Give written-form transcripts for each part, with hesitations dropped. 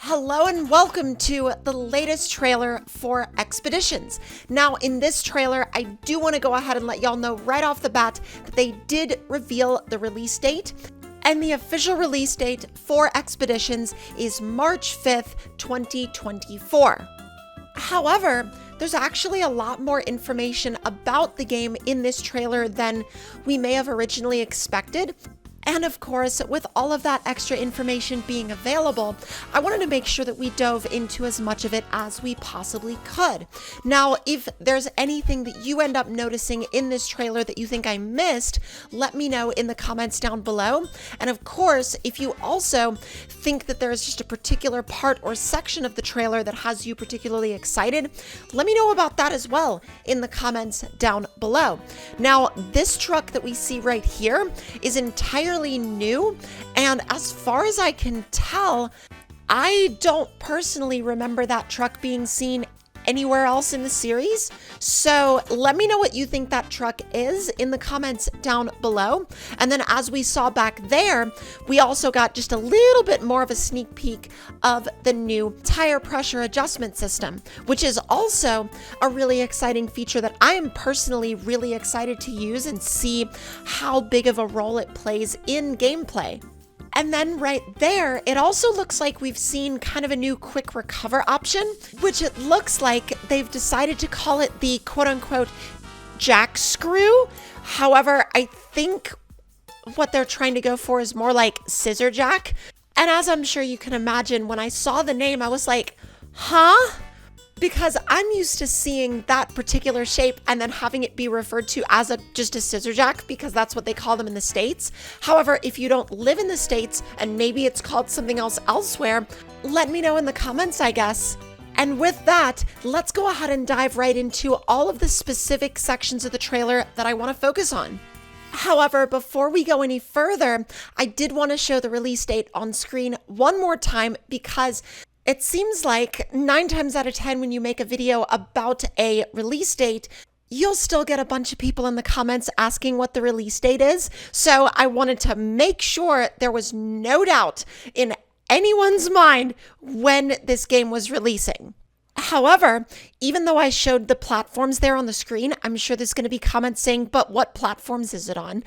Hello and welcome to the latest trailer for Expeditions. Now, in this trailer, I do want to go ahead and let y'all know right off the bat that they did reveal the release date. And the official release date for Expeditions is March 5th, 2024. However, there's actually a lot more information about the game in this trailer than we may have originally expected. And of course, with all of that extra information being available, I wanted to make sure that we dove into as much of it as we possibly could. Now, if there's anything that you end up noticing in this trailer that you think I missed, let me know in the comments down below. And of course, if you also think that there's just a particular part or section of the trailer that has you particularly excited, let me know about that as well in the comments down below. Now, this truck that we see right here is entirely new, and as far as I can tell, I don't personally remember that truck being seen anywhere else in the series. So let me know what you think that truck is in the comments down below. And then as we saw back there, we also got just a little bit more of a sneak peek of the new tire pressure adjustment system, which is also a really exciting feature that I am personally really excited to use and see how big of a role it plays in gameplay. And then right there, it also looks like we've seen kind of a new quick recover option, which it looks like they've decided to call it the quote unquote jack screw. However, I think what they're trying to go for is more like scissor jack. And as I'm sure you can imagine, when I saw the name, I was like, huh? Because I'm used to seeing that particular shape and then having it be referred to as just a scissor jack, because that's what they call them in the States. However, if you don't live in the States and maybe it's called something else elsewhere, let me know in the comments, I guess. And with that, let's go ahead and dive right into all of the specific sections of the trailer that I want to focus on. However, before we go any further, I did want to show the release date on screen one more time, because it seems like 9 times out of 10 when you make a video about a release date, you'll still get a bunch of people in the comments asking what the release date is. So I wanted to make sure there was no doubt in anyone's mind when this game was releasing. However, even though I showed the platforms there on the screen, I'm sure there's going to be comments saying, but what platforms is it on?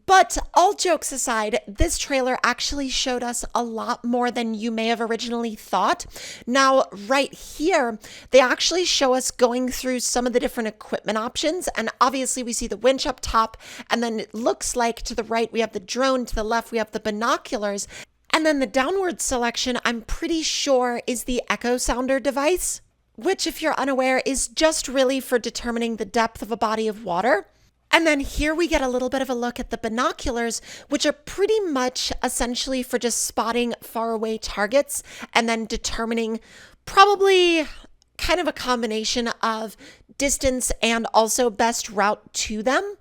But all jokes aside, this trailer actually showed us a lot more than you may have originally thought. Now, right here, they actually show us going through some of the different equipment options. And obviously we see the winch up top, and then it looks like to the right, we have the drone, to the left, we have the binoculars. And then the downward selection, I'm pretty sure, is the echo sounder device, which, if you're unaware, is just really for determining the depth of a body of water. And then here we get a little bit of a look at the binoculars, which are pretty much essentially for just spotting faraway targets and then determining probably kind of a combination of distance and also best route to them.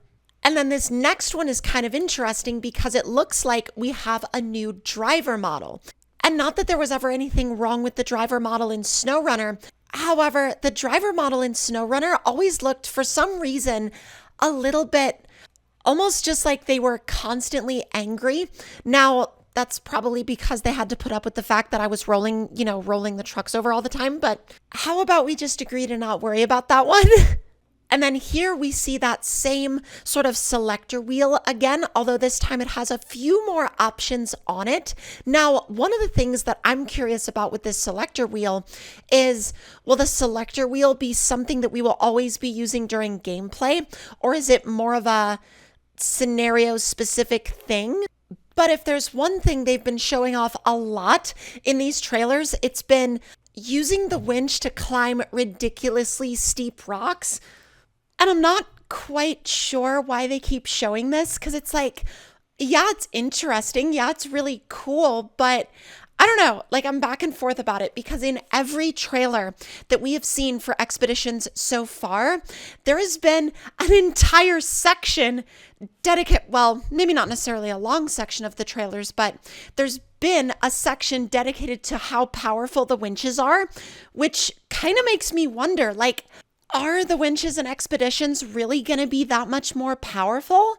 And then this next one is kind of interesting because it looks like we have a new driver model. And not that there was ever anything wrong with the driver model in SnowRunner. However, the driver model in SnowRunner always looked, for some reason, a little bit almost just like they were constantly angry. Now, that's probably because they had to put up with the fact that I was rolling the trucks over all the time. But how about we just agree to not worry about that one? And then here we see that same sort of selector wheel again, although this time it has a few more options on it. Now, one of the things that I'm curious about with this selector wheel is, will the selector wheel be something that we will always be using during gameplay, or is it more of a scenario-specific thing? But if there's one thing they've been showing off a lot in these trailers, it's been using the winch to climb ridiculously steep rocks. And I'm not quite sure why they keep showing this, because it's like, yeah, it's interesting. Yeah, it's really cool. But I don't know, like I'm back and forth about it, because in every trailer that we have seen for Expeditions so far, there has been an entire section dedicated, well, maybe not necessarily a long section of the trailers, but there's been a section dedicated to how powerful the winches are, which kind of makes me wonder, like, are the winches in Expeditions really going to be that much more powerful?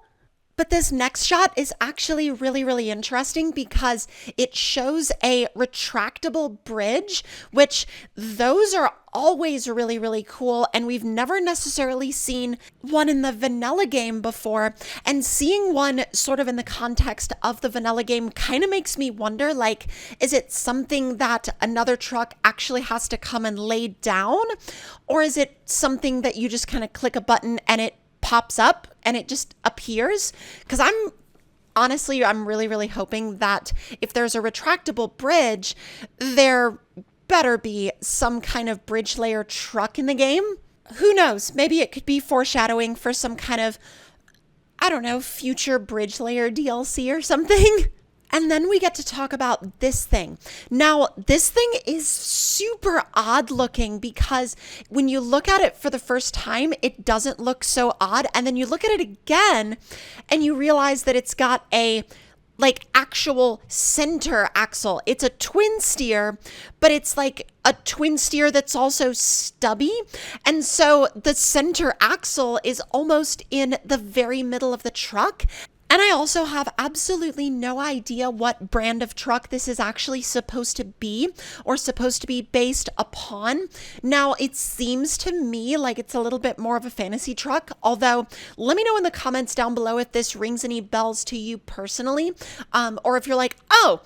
But this next shot is actually really, really interesting because it shows a retractable bridge, which those are always really, really cool. And we've never necessarily seen one in the vanilla game before. And seeing one sort of in the context of the vanilla game kind of makes me wonder, like, is it something that another truck actually has to come and lay down? Or is it something that you just kind of click a button and it pops up and it just appears? Because I'm really, really hoping that if there's a retractable bridge, there better be some kind of bridge layer truck in the game. Who knows? Maybe it could be foreshadowing for some kind of, I don't know, future bridge layer DLC or something. And then we get to talk about this thing. Now, this thing is super odd looking because when you look at it for the first time, it doesn't look so odd. And then you look at it again and you realize that it's got a like actual center axle. It's a twin steer, but it's like a twin steer that's also stubby. And so the center axle is almost in the very middle of the truck. And I also have absolutely no idea what brand of truck this is actually supposed to be or supposed to be based upon. Now, it seems to me like it's a little bit more of a fantasy truck, although let me know in the comments down below if this rings any bells to you personally, or if you're like, oh,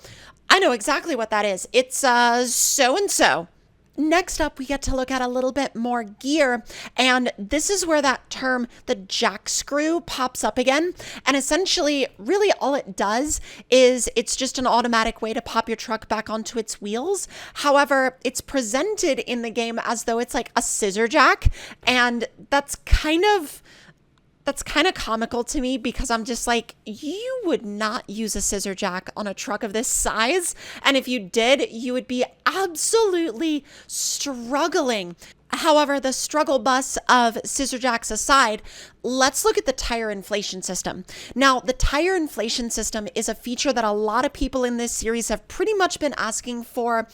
I know exactly what that is. It's so-and-so. Next up, we get to look at a little bit more gear, and this is where that term, the jack screw, pops up again. And essentially, really all it does is it's just an automatic way to pop your truck back onto its wheels. However, it's presented in the game as though it's like a scissor jack, and that's kind of comical to me because I'm just like, you would not use a scissor jack on a truck of this size. And if you did, you would be absolutely struggling. However, the struggle bus of scissor jacks aside, let's look at the tire inflation system. Now, the tire inflation system is a feature that a lot of people in this series have pretty much been asking for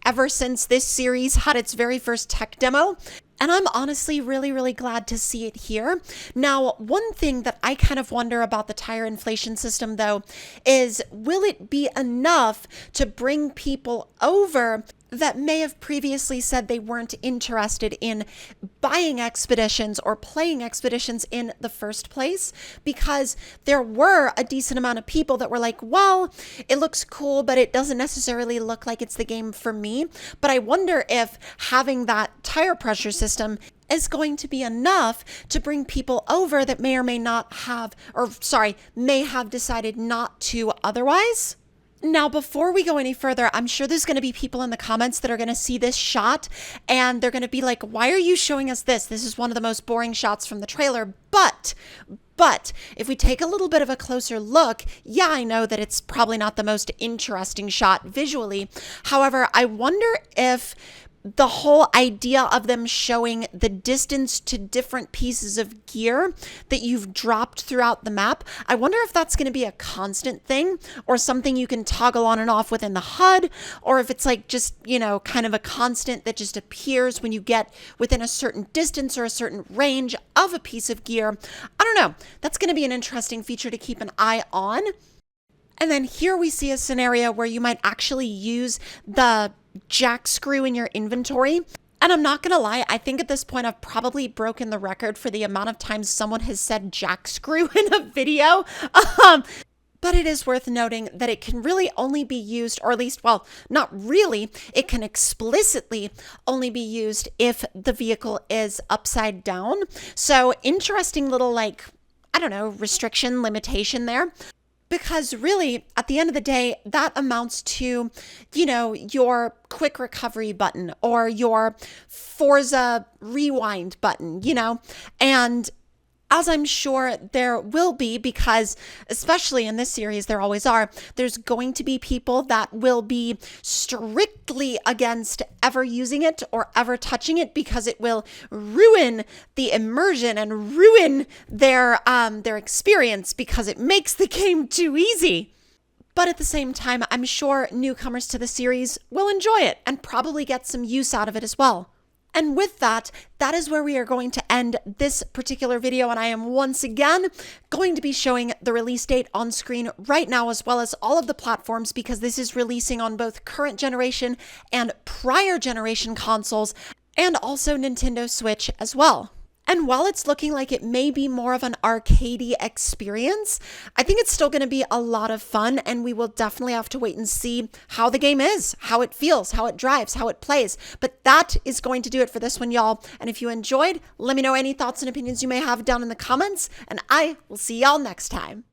ever since this series had its very first tech demo. And I'm honestly really, really glad to see it here. Now, one thing that I kind of wonder about the tire inflation system, though, is will it be enough to bring people over that may have previously said they weren't interested in buying expeditions or playing expeditions in the first place? Because there were a decent amount of people that were like, well, it looks cool, but it doesn't necessarily look like it's the game for me. But I wonder if having that tire pressure system is going to be enough to bring people over that may or may not have, may have decided not to otherwise. Now, before we go any further, I'm sure there's going to be people in the comments that are going to see this shot and they're going to be like, why are you showing us this? This is one of the most boring shots from the trailer. But if we take a little bit of a closer look, yeah, I know that it's probably not the most interesting shot visually. However, I wonder if the whole idea of them showing the distance to different pieces of gear that you've dropped throughout the map, I wonder if that's going to be a constant thing or something you can toggle on and off within the HUD, or if it's like just, kind of a constant that just appears when you get within a certain distance or a certain range of a piece of gear. I don't know. That's going to be an interesting feature to keep an eye on. And then here we see a scenario where you might actually use the jack screw in your inventory. And I'm not going to lie, I think at this point I've probably broken the record for the amount of times someone has said jack screw in a video. But it is worth noting that it can really only be used, or at least, well, not really, it can explicitly only be used if the vehicle is upside down. So interesting little, restriction, limitation there. Because really, at the end of the day, that amounts to, your quick recovery button or your Forza rewind button, and as I'm sure there will be, because especially in this series, there always are, there's going to be people that will be strictly against ever using it or ever touching it because it will ruin the immersion and ruin their experience because it makes the game too easy. But at the same time, I'm sure newcomers to the series will enjoy it and probably get some use out of it as well. And with that, that is where we are going to end this particular video. And I am once again going to be showing the release date on screen right now, as well as all of the platforms, because this is releasing on both current generation and prior generation consoles, and also Nintendo Switch as well. And while it's looking like it may be more of an arcadey experience, I think it's still going to be a lot of fun, and we will definitely have to wait and see how the game is, how it feels, how it drives, how it plays. But that is going to do it for this one, y'all. And if you enjoyed, let me know any thoughts and opinions you may have down in the comments, and I will see y'all next time.